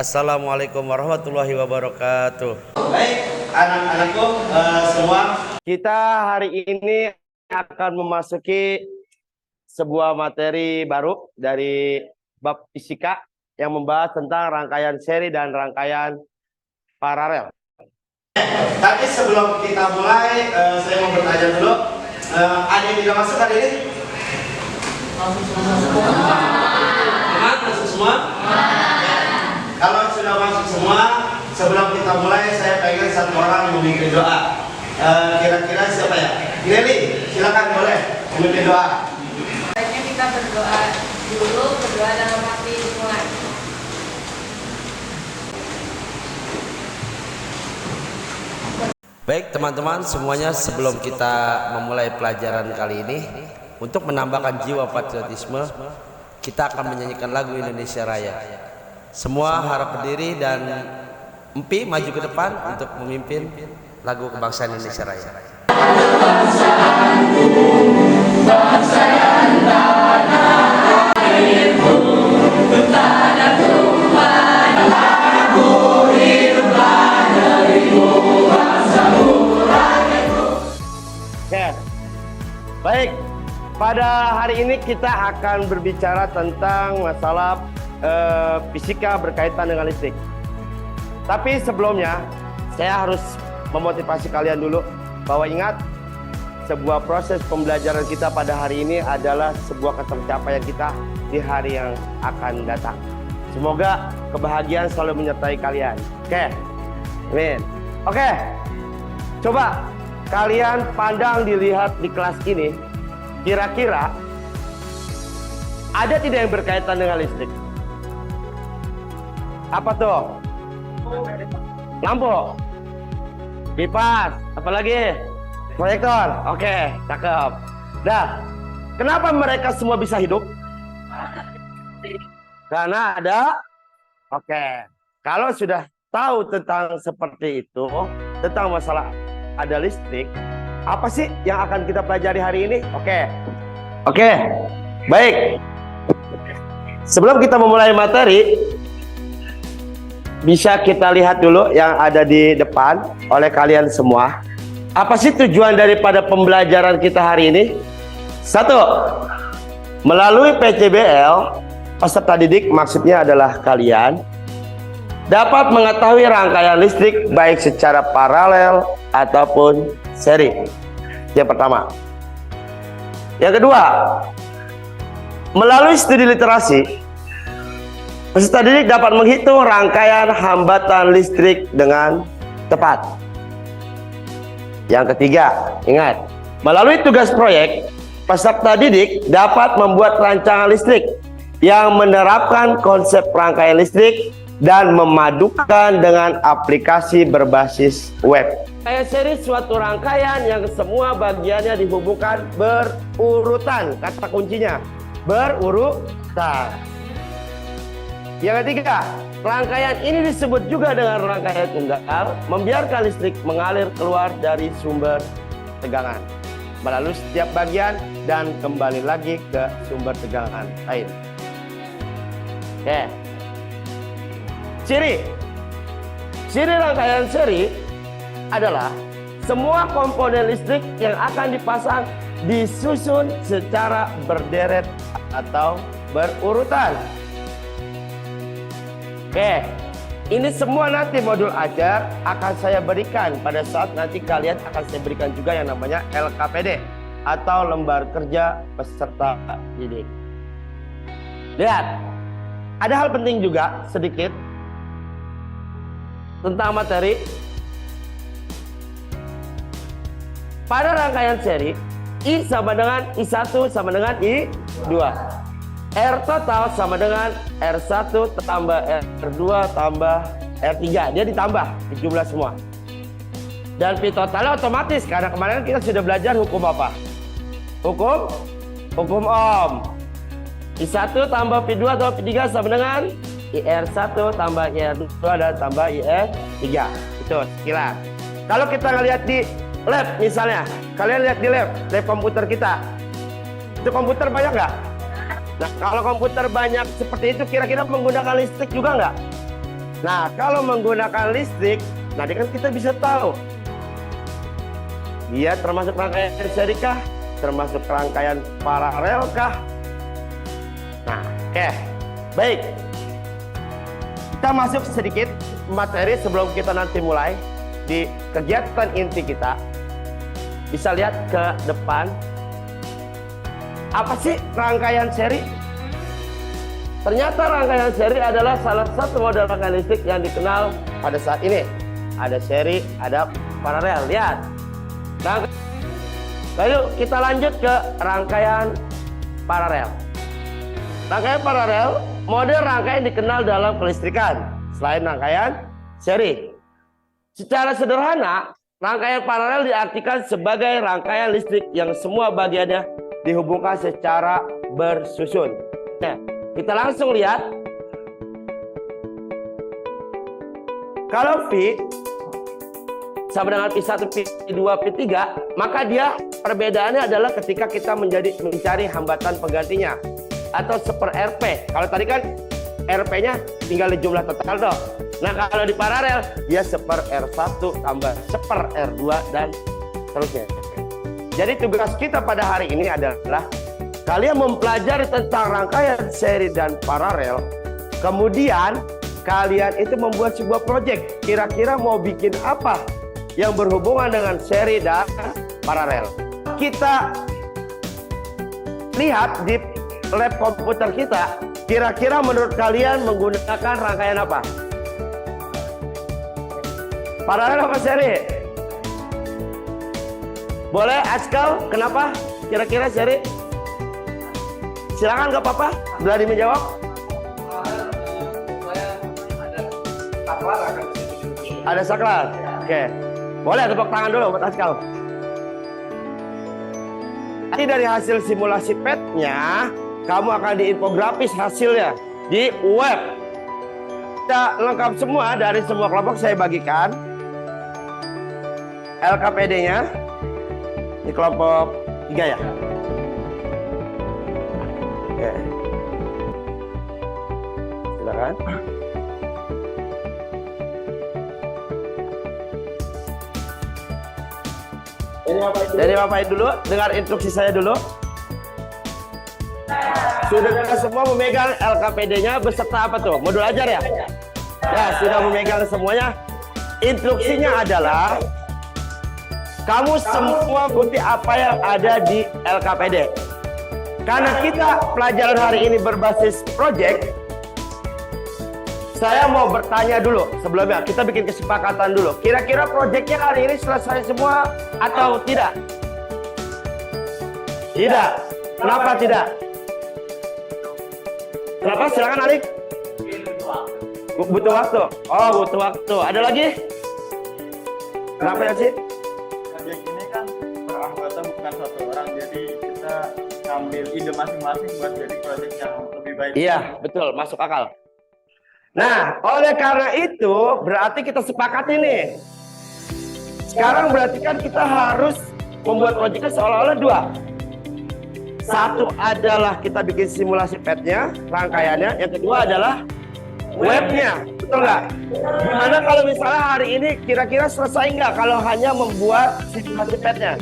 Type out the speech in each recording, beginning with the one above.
Assalamualaikum warahmatullahi wabarakatuh. Baik, anak-anakku semua, kita hari ini akan memasuki sebuah materi baru dari bab fisika yang membahas tentang rangkaian seri dan rangkaian paralel. Tapi sebelum kita mulai, saya mau bertanya dulu, ada yang tidak masuk hari ini? Masuk semua? Kalau sudah masuk semua, sebelum kita mulai, saya pengen satu orang memimpin doa. Kira-kira siapa ya? Gini, silakan boleh memimpin doa. Baiknya kita berdoa dulu, berdoa dalam hati mulai. Baik teman-teman semuanya, sebelum kita memulai pelajaran kali ini, untuk menambahkan jiwa patriotisme, kita akan menyanyikan lagu Indonesia Raya. Semua harap berdiri dan empi maju ke depan untuk memimpin lagu kebangsaan Indonesia Raya. Bangsa dan tanah airku, tanah tumpah, lagu hiduplah negeriku, bangsamu, rakyatku. Oke, baik. Pada hari ini kita akan berbicara tentang masalah fisika berkaitan dengan listrik. Tapi sebelumnya saya harus memotivasi kalian dulu bahwa ingat, sebuah proses pembelajaran kita pada hari ini adalah sebuah ketercapaian kita di hari yang akan datang. Semoga kebahagiaan selalu menyertai kalian. Oke, amin. Oke, coba kalian pandang, dilihat di kelas ini, kira-kira ada tidak yang berkaitan dengan listrik? Apa tuh? Lampu, kipas, apalagi? Proyektor. Oke, cakep. Nah, kenapa mereka semua bisa hidup? Karena ada. Oke, kalau sudah tahu tentang seperti itu, tentang masalah ada listrik, apa sih yang akan kita pelajari hari ini? Oke, baik. Sebelum kita memulai materi, bisa kita lihat dulu yang ada di depan oleh kalian semua. Apa sih tujuan daripada pembelajaran kita hari ini? 1. Melalui PCBL, peserta didik maksudnya adalah kalian dapat mengetahui rangkaian listrik baik secara paralel ataupun seri. Yang pertama. Yang kedua, melalui studi literasi, peserta didik dapat menghitung rangkaian hambatan listrik dengan tepat. Yang ketiga, ingat, melalui tugas proyek, peserta didik dapat membuat rancangan listrik yang menerapkan konsep rangkaian listrik dan memadukan dengan aplikasi berbasis web. Rangkaian seri suatu rangkaian yang semua bagiannya dihubungkan berurutan. Kata kuncinya, berurutan. Yang ketiga, rangkaian ini disebut juga dengan rangkaian tunggal, membiarkan listrik mengalir keluar dari sumber tegangan melalui setiap bagian dan kembali lagi ke sumber tegangan lain. Oke. Ciri rangkaian seri adalah semua komponen listrik yang akan dipasang disusun secara berderet atau berurutan. Oke, ini semua nanti modul ajar akan saya berikan pada saat nanti kalian akan saya berikan juga yang namanya LKPD atau lembar kerja peserta didik. Lihat, ada hal penting juga sedikit tentang materi. Pada rangkaian seri, I sama dengan I1 sama dengan I2. R total sama dengan R1 tambah R2 tambah R3. Dia ditambah, dijumlah semua. Dan Pi totalnya otomatis, karena kemarin kita sudah belajar hukum apa? Hukum Ohm. I1 tambah Pi2 tambah Pi3 sama dengan IR1 tambah IR2 dan tambah IR3. Itu sekilas. Kalau kita lihat di lab misalnya, kalian lihat di lab komputer kita, itu komputer banyak nggak? Nah, kalau komputer banyak seperti itu, kira-kira menggunakan listrik juga nggak? Nah, kalau menggunakan listrik, nanti kan kita bisa tahu dia termasuk rangkaian seri kah, termasuk rangkaian paralel kah. Nah, oke. Baik. Kita masuk sedikit materi sebelum kita nanti mulai di kegiatan inti kita. Bisa lihat ke depan. Apa sih rangkaian seri? Ternyata rangkaian seri adalah salah satu model rangkaian listrik yang dikenal pada saat ini. Ada seri, ada paralel. Lihat. Lalu kita lanjut ke rangkaian paralel. Rangkaian paralel, model rangkaian dikenal dalam kelistrikan selain rangkaian seri. Secara sederhana, rangkaian paralel diartikan sebagai rangkaian listrik yang semua bagiannya dihubungkan secara bersusun. Nah, kita langsung lihat. Kalau V sama dengan P1, P2, P3, maka dia perbedaannya adalah ketika kita mencari hambatan penggantinya atau seper RP. Kalau tadi kan RP-nya tinggal di jumlah total dong. Nah, kalau di paralel dia seper R1 tambah seper R2 dan seterusnya. Jadi tugas kita pada hari ini adalah kalian mempelajari tentang rangkaian seri dan paralel. Kemudian kalian itu membuat sebuah proyek. Kira-kira mau bikin apa yang berhubungan dengan seri dan paralel. Kita lihat di lab komputer kita, kira-kira menurut kalian menggunakan rangkaian apa? Paralel apa seri? Boleh Askal, kenapa? Kira-kira seri? Silakan, gak apa-apa. Berani menjawab? Ada saklar. Oke. Boleh tepuk tangan dulu buat Askal. Nanti dari hasil simulasi PET-nya, kamu akan diinfografis hasilnya di web. Kita lengkap semua dari semua kelompok saya bagikan. LKPD-nya di kelompok 3 ya. Oke. Silakan. Jadi Bapak dulu, dengar instruksi saya dulu. Sudah semua memegang LKPD-nya beserta apa tuh? Modul ajar ya? Ya, sudah memegang semuanya. Instruksinya adalah kamu semua bukti apa yang ada di LKPD. Karena kita pelajaran hari ini berbasis project, saya mau bertanya dulu sebelumnya. Kita bikin kesepakatan dulu. Kira-kira proyeknya hari ini selesai semua atau tidak? Tidak. Kenapa tidak? Kenapa? Silakan Alik. Butuh waktu. Oh, butuh waktu. Ada lagi? Kenapa ya sih? Proyek ini kan beranggota bukan satu orang, jadi kita ngambil ide masing-masing buat jadi proyek yang lebih baik. Iya, betul. Masuk akal. Nah, oleh karena itu berarti kita sepakat ini. Sekarang berarti kan kita harus membuat proyeknya seolah-olah dua. Satu adalah kita bikin simulasi PET-nya, rangkaiannya. Yang kedua adalah webnya, betul nggak? Gimana kalau misalnya hari ini kira-kira selesai nggak kalau hanya membuat simulasi PET-nya?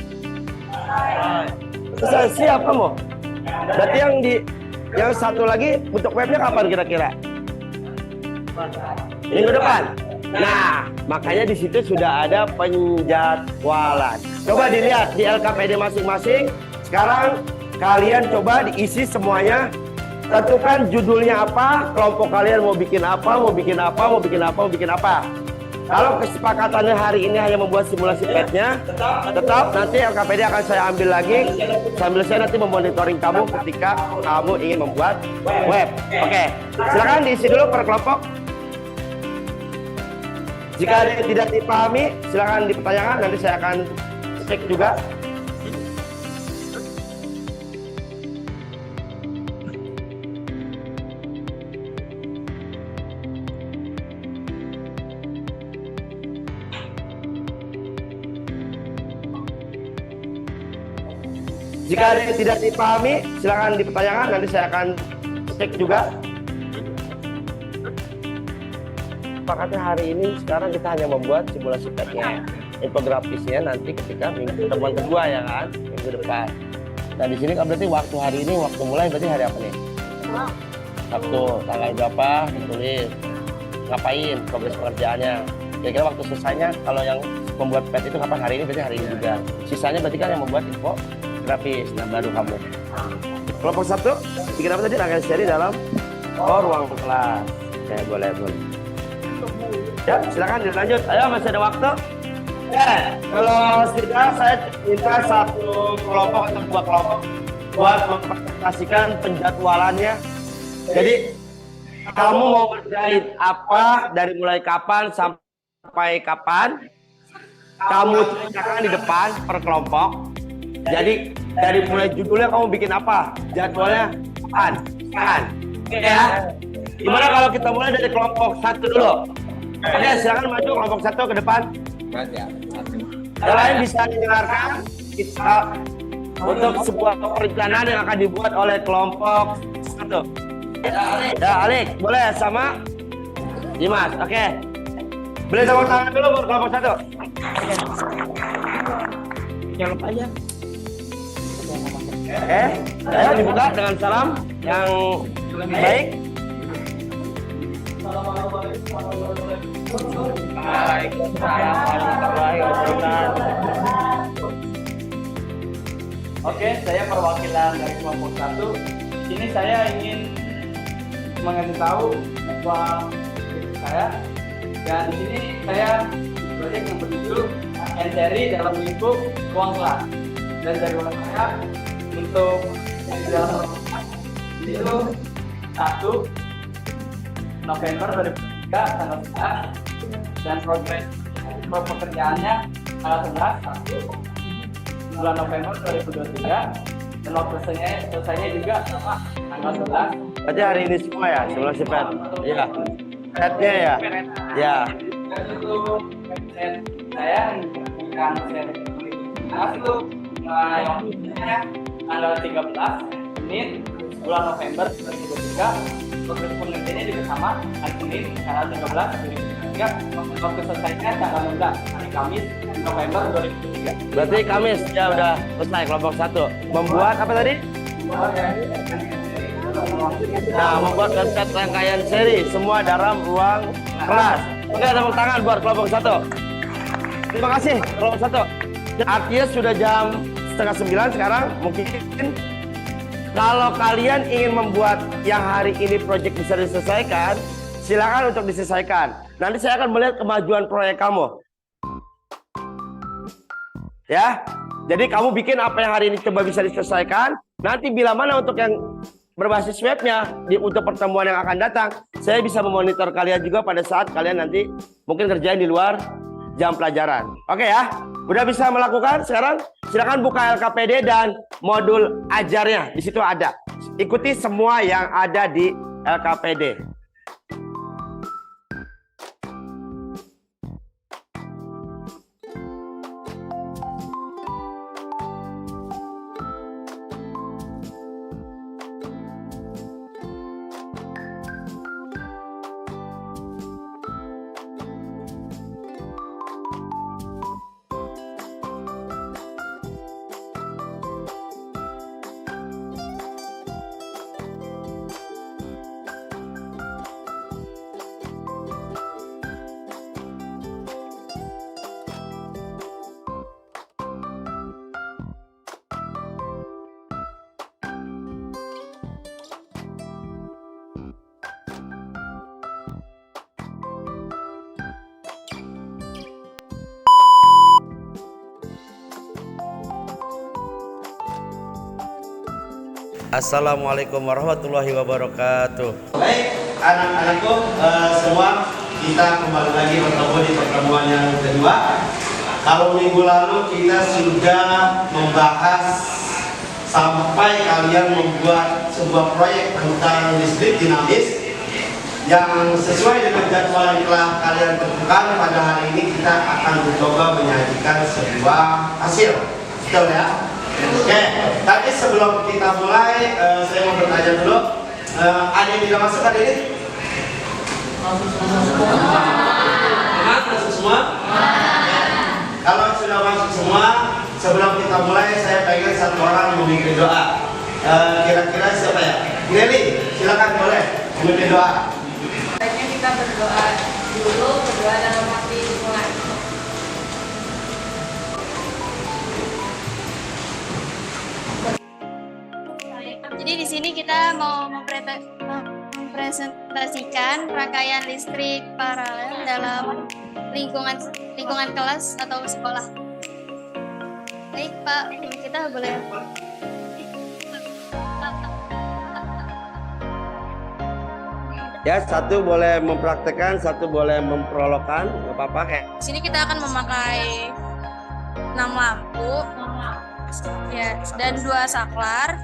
Selesai, siap kamu? Berarti yang satu lagi untuk webnya kapan kira-kira? Minggu depan. Nah, makanya di situ sudah ada penjadwalan. Coba dilihat di LKPD masing-masing. Sekarang kalian coba diisi semuanya. Tentukan judulnya apa, kelompok kalian mau bikin apa, mau bikin apa, mau bikin apa, mau bikin apa. Kalau kesepakatannya hari ini hanya membuat simulasi PET-nya, tetap nanti LKPD akan saya ambil lagi sambil saya nanti memonitoring kamu ketika kamu ingin membuat web. Oke, silakan diisi dulu per kelompok. Jika ada yang tidak dipahami, silakan dipertanyakan. Nanti saya akan cek juga. Jika ada yang tidak dipahami, silakan dipertanyakan. Nanti saya akan cek juga. sepakatnya hari ini sekarang kita hanya membuat simulasi petnya, infografisnya nanti ketika pertemuan kedua ya kan, minggu depan. Nah di sini kan berarti waktu hari ini, waktu mulai berarti hari apa nih? Sabtu, tanggal berapa ditulis, ngapain progres pekerjaannya. Kira-kira waktu selesainya kalau yang membuat pet itu kapan? Hari ini berarti hari ini juga. Sisanya berarti kan yang membuat info grafis, nah baru kamu. Kelompok 1, bikin apa tadi? Rangkaian seri dalam ruang kelas. Ya boleh. Ya silakan dilanjut. Ayo masih ada waktu. Kalau tidak saya minta satu kelompok atau dua kelompok buat mempresentasikan penjadwalannya. Jadi kamu mau ngerjain apa dari mulai kapan sampai kapan? Kamu ceritakan di depan per kelompok. Jadi dari mulai judulnya kamu bikin apa? Jadwalnya kapan? Oke ya. Gimana kalau kita mulai dari kelompok 1 dulu? Oke, silakan maju kelompok 1 ke depan. Yang lain bisa didengarkan kita untuk sebuah perencanaan yang akan dibuat oleh kelompok 1. Ya, Alik, boleh sama Dimas. Oke. Boleh tepuk tangan dulu buat kelompok 1. Jangan lupa aja. Ayo dibuka dengan salam yang baik. Oke, saya perwakilan dari kelompok 1. Ini saya ingin mengasih tahu bahwa saya, dan di sini saya proyek yang berjudul seri dalam lingkup ruang kelas. Dan jadwal saya untuk di dalam itu 1 November 2003 tanggal 11, dan progres pekerjaannya tanggal 11 bulan November 2023, dan waktu selesainya juga sama tanggal 11. Berarti hari ini semua ya, sebelum pet. Iya. Petnya ya. Ya. Dan untuk set saya mengirimkan set itu mulai tanggal 13 Senin bulan November 2023. Proses pengertiannya juga sama, hari Senin tanggal 13 waktu selesainya tanggal 16 hari Kamis November 2023. Berarti Kamis ya udah selesai kelompok 1. Membuat apa tadi? Nah, membuat konsep rangkaian seri semua dalam ruang kelas. Oke, tepuk tangan buat kelompok 1. Terima kasih kelompok 1. Artinya sudah jam 8:30 sekarang. Mungkin kalau kalian ingin membuat yang hari ini proyek bisa diselesaikan, silakan untuk diselesaikan. Nanti saya akan melihat kemajuan proyek kamu. Ya, jadi kamu bikin apa yang hari ini coba bisa diselesaikan. Nanti bila mana untuk yang berbasis webnya untuk pertemuan yang akan datang, saya bisa memonitor kalian juga pada saat kalian nanti mungkin kerjain di luar jam pelajaran. Oke ya, udah bisa melakukan sekarang? Silakan buka LKPD dan modul ajarnya, di situ ada. Ikuti semua yang ada di LKPD. Assalamualaikum warahmatullahi wabarakatuh. Baik, anak-anakku semua, kita kembali lagi bertemu di pertemuan yang kedua. Kalau minggu lalu kita sudah membahas sampai kalian membuat sebuah proyek tentang listrik dinamis yang sesuai dengan jadwal yang telah kalian tentukan. Pada hari ini kita akan mencoba menyajikan sebuah hasil, betul ya? Oke, tadi sebelum kita mulai, saya mau bertanya dulu, ada yang tidak masuk hari ini? Masuk semua? Kalau sudah masuk semua, sebelum kita mulai saya pengen satu orang memimpin doa. Kira-kira siapa ya? Nelly, silakan boleh memimpin doa. Baiknya kita berdoa dulu, berdoa dalam hati mulai. Jadi di sini kita mau mempresentasikan rangkaian listrik paralel dalam lingkungan kelas atau sekolah. Baik Pak, kita boleh. Ya, satu boleh mempraktekkan, satu boleh memprologkan, nggak apa-apa kayak. Di sini kita akan memakai 6 lampu, ya, dan 2 saklar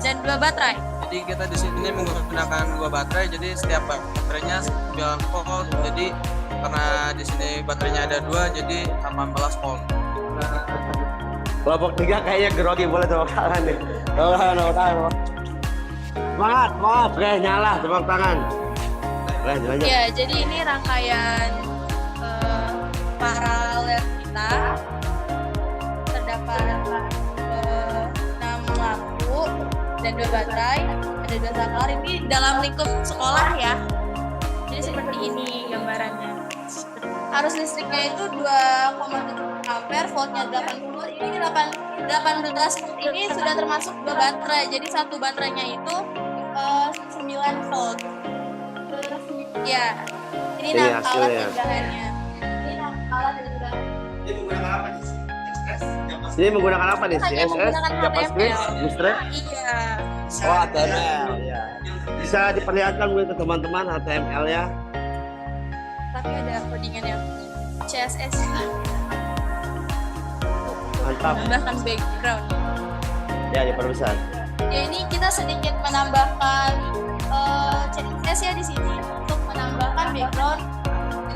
dan 2 baterai. Jadi kita di sini menggunakan 2 baterai, jadi setiap baterainya 9 volt. Jadi karena di sini baterainya ada 2, jadi 18 volt. Kelompok 3 kayaknya grogi, boleh tepuk tangan nih. Tepuk tangan. Semangat. Oke, nyala, tepuk tangan. Lanjut. Ya, jadi ini rangkaian paralel kita. Terdapat 6 lampu dan 2 baterai, ada 2 saklar. Ini dalam lingkup sekolah ya. Jadi seperti ini gambarannya. Arus listriknya itu 2,7 ampere, voltnya 80. Ini 18 volt ini sudah termasuk 2 baterai. Jadi satu baterainya itu 9 volt. Ya, ini Ini 6 alat hasilnya. tambahannya. Ini 6 alat tambahan. Ini menggunakan apa nih? Hanya CSS, menggunakan JavaScript, HTML. Bootstrap? Iya. Oh, HTML. Ya. Bisa diperlihatkan mungkin ke teman-teman HTML ya. Tapi ada codingan yang CSS. Mantap. Menambahkan background. Ya, diperbesar. Ya, ini kita sedikit menambahkan CSS ya di sini untuk menambahkan background.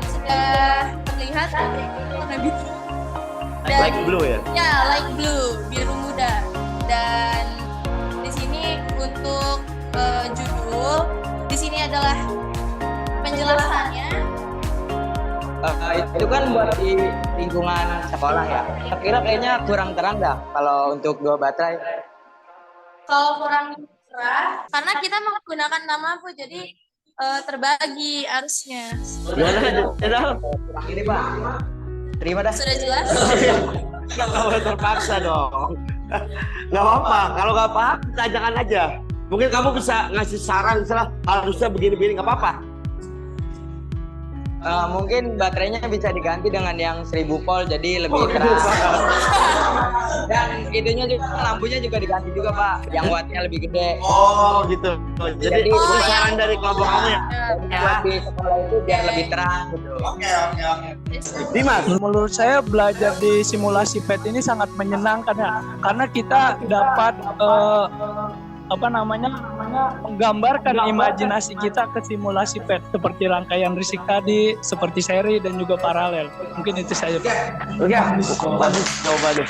Sudah terlihat warna biru. Dan, Like blue ya? Ya, light blue, biru muda. Dan di sini untuk judul, di sini adalah penjelasannya. Itu kan buat di lingkungan sekolah ya. Saya kira kayaknya kurang terang dah kalau untuk 2 baterai. Kalau kurang cerah, karena kita menggunakan 6 lampu, jadi terbagi arusnya. Ya, Kurang ini Pak. Terima dah. Sudah jelas? nggak boleh terpaksa dong. Nggak apa-apa. Kalau nggak paham, tanyakan aja. Mungkin kamu bisa ngasih saran, misalnya harusnya begini-begini, nggak apa-apa. Mungkin baterainya bisa diganti dengan yang 1000 volt jadi lebih terang. Dan itunya juga lampunya juga diganti juga Pak, yang wattnya lebih gede. Oh gitu. Jadi itu saran dari kelompok kamu ya. Buat di sekolah itu biar lebih terang gitu. Dimas. Menurut saya belajar di simulasi PET ini sangat menyenangkan ya, karena kita dapat menggambarkan imajinasi kita ke simulasi PET seperti rangkaian listrik tadi, seperti seri dan juga paralel. Mungkin itu saja Pak. Oke, bagus jawabannya.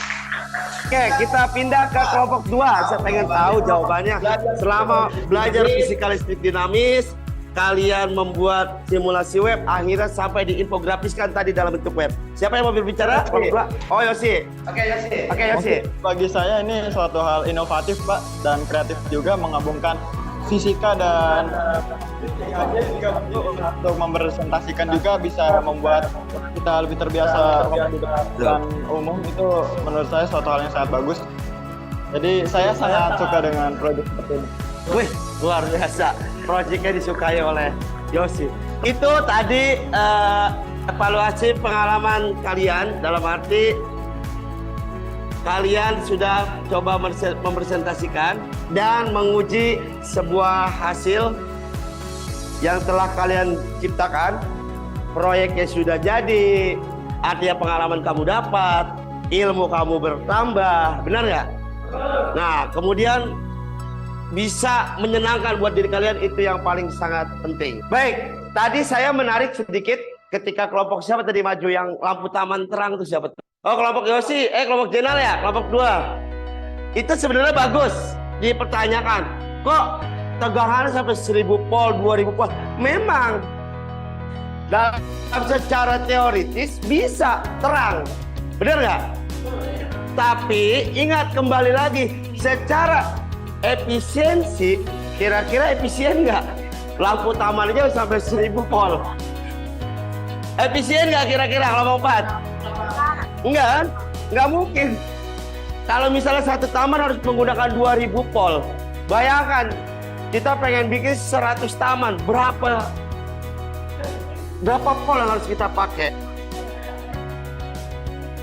Oke, kita pindah ke kelompok 2. Saya pengen tahu jawabannya. Selama belajar fisika listrik dinamis, kalian membuat simulasi web, akhirnya sampai diinfografiskan tadi dalam bentuk web. Siapa yang mau berbicara? Kelompok 2. Oh, Yosi. Oke, Yosi. Bagi saya ini suatu hal inovatif Pak dan kreatif juga, menggabungkan fisika dan untuk mempresentasikan juga bisa membuat kita lebih terbiasa dan umum. Itu menurut saya suatu hal yang sangat bagus. Jadi saya sangat suka dengan proyek seperti ini. Wih, luar biasa. Proyeknya disukai oleh Yosi. Itu tadi evaluasi pengalaman kalian, dalam arti kalian sudah coba mempresentasikan dan menguji sebuah hasil yang telah kalian ciptakan. Proyeknya sudah jadi, artinya pengalaman kamu dapat, ilmu kamu bertambah, benar nggak? Nah, kemudian bisa menyenangkan buat diri kalian, itu yang paling sangat penting. Baik, tadi saya menarik sedikit ketika kelompok siapa tadi maju yang lampu taman terang itu siapa? Oh, kelompok Yosi, kelompok Jenal ya, kelompok 2. Itu sebenarnya bagus dipertanyakan. Kok tegangannya sampai 1000 volt, 2000 volt? Memang Dalam secara teoritis bisa terang, benar nggak? Tapi ingat kembali lagi, secara efisiensi, kira-kira efisien nggak? Lampu taman aja sampai 1000 volt. Efisien nggak kira-kira kalau mau 4? Enggak kan? Nggak mungkin. Kalau misalnya satu taman harus menggunakan 2000 volt. Bayangkan, kita pengen bikin 100 taman, berapa volt yang harus kita pakai?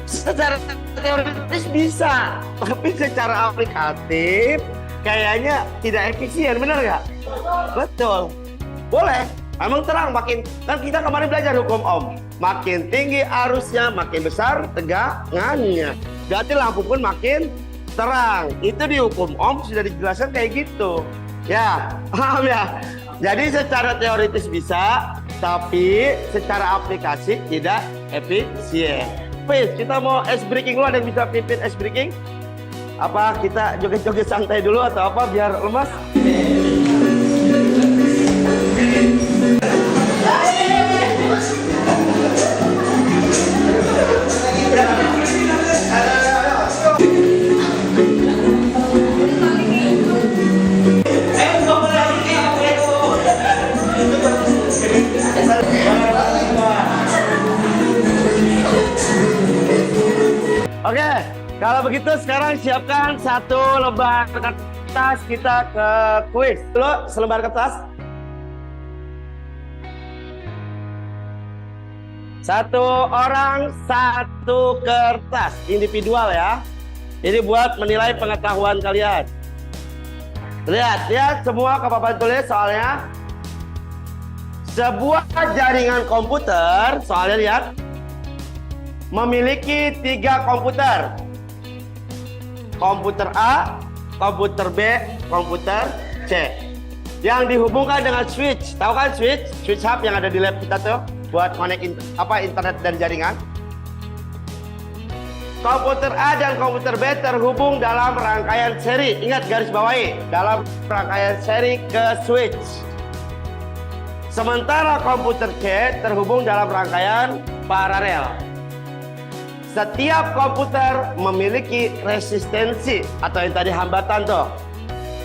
Secara teoritis bisa, tapi secara aplikatif kayaknya tidak efisien, benar nggak? Betul, boleh. Emang terang makin, kan kita kemarin belajar hukum Ohm. Makin tinggi arusnya, makin besar tegangannya. Berarti lampu pun makin terang. Itu di hukum Ohm sudah dijelaskan kayak gitu. Ya, paham ya? Jadi secara teoritis bisa, tapi secara aplikasi tidak efisien. Please, kita mau ice breaking dulu, ada yang bisa pimpin ice breaking? Apa kita joget-joget santai dulu atau apa biar lemas? Oke, kalau begitu sekarang siapkan satu lembar kertas, kita ke kuis. Dulu selembar kertas. Satu orang, satu kertas. Individual ya. Ini buat menilai pengetahuan kalian. Lihat semua kapan tulis soalnya. Sebuah jaringan komputer, soalnya lihat, memiliki 3 komputer. Komputer A, komputer B, komputer C. Yang dihubungkan dengan switch. Tahu kan switch? Switch hub yang ada di lab kita tuh buat connect internet dan jaringan. Komputer A dan komputer B terhubung dalam rangkaian seri. Ingat garis bawahi, dalam rangkaian seri ke switch. Sementara komputer C terhubung dalam rangkaian paralel. Setiap komputer memiliki resistensi atau yang tadi hambatan tuh,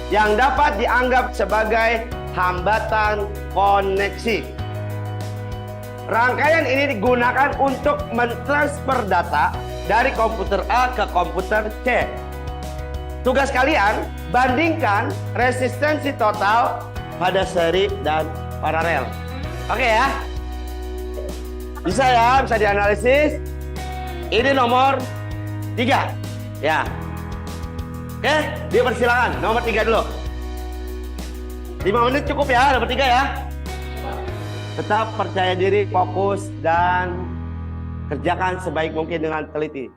yang dapat dianggap sebagai hambatan koneksi. Rangkaian ini digunakan untuk mentransfer data dari komputer A ke komputer C. Tugas kalian, bandingkan resistensi total pada seri dan paralel. Oke ya? Bisa ya, bisa dianalisis. Ini nomor 3. Ya. Oke, dipersilakan. Nomor 3 dulu. 5 menit cukup ya, nomor 3 ya. Tetap percaya diri, fokus, dan kerjakan sebaik mungkin dengan teliti.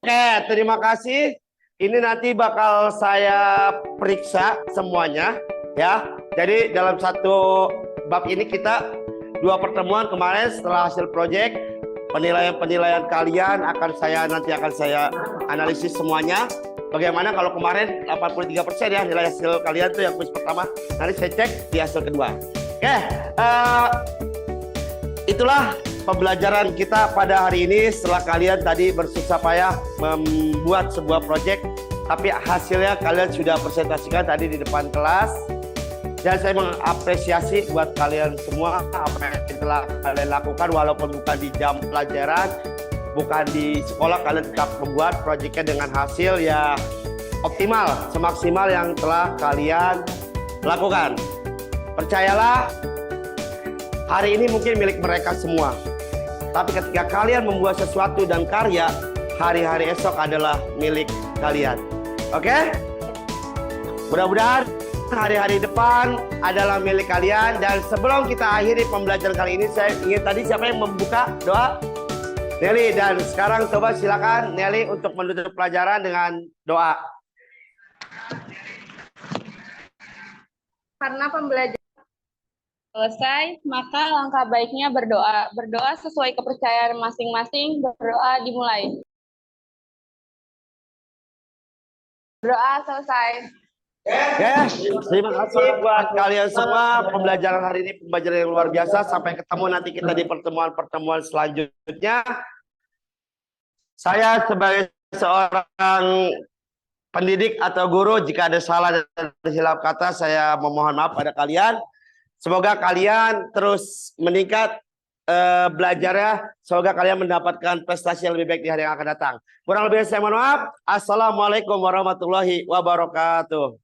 Oke, terima kasih. Ini nanti bakal saya periksa semuanya ya. Jadi dalam satu bab ini kita 2 pertemuan kemarin setelah hasil proyek, penilaian kalian akan saya analisis semuanya. Bagaimana kalau kemarin 83% ya nilai hasil kalian tuh yang kuis pertama, nanti saya cek di hasil kedua. Oke, itulah pembelajaran kita pada hari ini setelah kalian tadi bersusah payah membuat sebuah proyek, tapi hasilnya kalian sudah presentasikan tadi di depan kelas. Dan saya mengapresiasi buat kalian semua apa yang telah kalian lakukan walaupun bukan di jam pelajaran, bukan di sekolah, kalian tetap membuat proyeknya dengan hasil ya optimal, semaksimal yang telah kalian lakukan. Percayalah, hari ini mungkin milik mereka semua. Tapi ketika kalian membuat sesuatu dan karya, hari-hari esok adalah milik kalian. Oke? Mudah-mudahan hari-hari depan adalah milik kalian. Dan sebelum kita akhiri pembelajaran kali ini, saya ingin tadi siapa yang membuka doa? Nelly. Dan sekarang coba silakan Nelly untuk menutup pelajaran dengan doa. Karena pembelajaran selesai, maka langkah baiknya berdoa. Berdoa sesuai kepercayaan masing-masing. Berdoa dimulai. Berdoa selesai. Terima kasih buat kalian semua. Pembelajaran hari ini pembelajaran yang luar biasa. Sampai ketemu nanti kita di pertemuan-pertemuan selanjutnya. Saya sebagai seorang pendidik atau guru, jika ada salah dan silap kata, saya memohon maaf pada kalian. Semoga kalian terus meningkat belajarnya. Semoga kalian mendapatkan prestasi yang lebih baik di hari yang akan datang. Kurang lebih saya mohon maaf. Assalamualaikum warahmatullahi wabarakatuh.